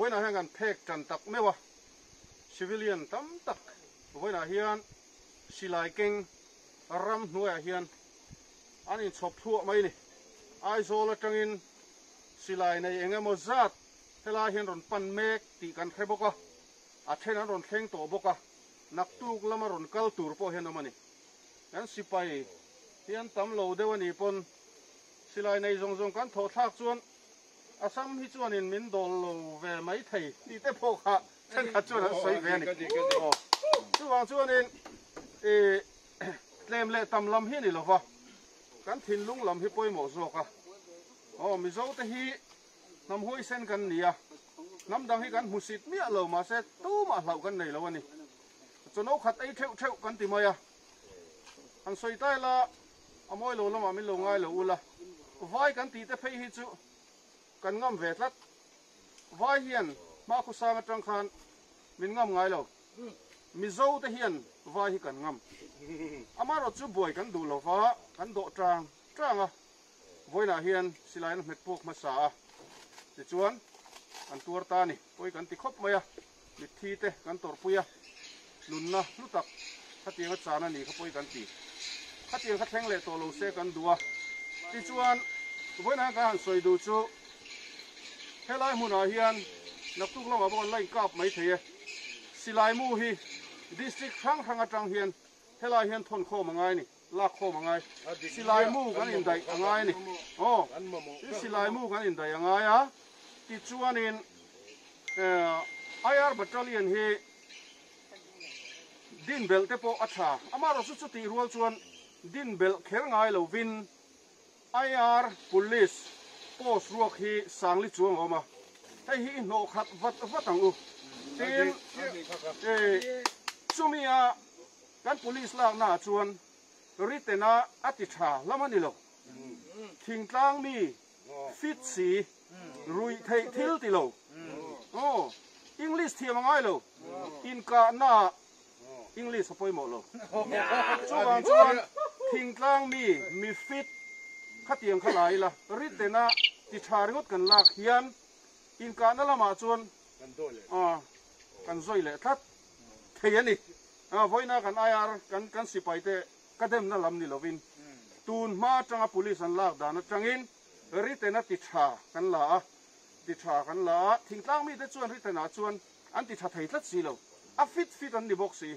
với na hàng ngàn phek trần tắc mấy wa civilian tam tắc với na hiền silai keng ram nuôi hiền anh in chop thua mấy nè ai zo la trangin silai này anh em mozat thế là hiền ron pan mek ti kan khai boka à thế nào ron khen tổ boka nặc tu lama ron kal tur po hiền amani anh sipai hiền tam lâu dewa ni pon silai này zong zong kan thọ thác chuan asam hi chuan in min dol lo về mấy thầy đi tới po kha chân hạt chuan soi về ni chu wang chuan in lem le tam lam hi ni lo wa kan thin lung lam hi poi mo zo ka mi zo te hi nam hoi sen kan nia nam dang hi kan musit mi lo ma se tu ma hlau kan nei lo ani chono khat ei theu theu kan ti maya an soi tai la amoi lo lama min lo ngai lo ula vai kan ti te phei hi chu kan ngam ve tlat vai hian ma khu sa ma tang khan min ngam ngai lo mi zo te hian vai hi kan ngam amaro chu boy kan du lo wa kan do trang a voina hian silai na met pok ma sa ti chuan an tur ta ni poi kan ti khop maya mi thi te kan tor puya nun na lu tak khatianga chana ni kha poi kan ti khatiang kha thleng le to lo se kan duwa ti chuan voina ka han soi du chu helai huna hian nak tuk long abon lai kap mai thei silai mu hi district thang thang atang hian helai hian thon kho mangai ni lak kho mangai silai mu kan in dai angai ni silai mu kan in dai angai a ti chuan in IR battalion hi din bel te po atha amaro su chu ti rual chuan din bel kher ngai lo win IR police post ruak hi sangli chuang oma hei hi no khat vatang u tin chumia kan police lak na chuan ritena atitha lamani lo thingtlang mi fit si rui thei thil ti lo English thiam ngai lo in ka na English apoi mo lo chuan thingtlang mi fit khatiang khalai la ritena ti tharingot kan lak hian in ka na lama chuan kan zoi le that thei ani voina kan IR kan sipai te kadem na lam ni lovin tun ma tanga police an lak dan atangin ritena ti tha kan la thingtlang mi te chuan ritena chuan an ti tha thei tlat si lo a fit an ni box si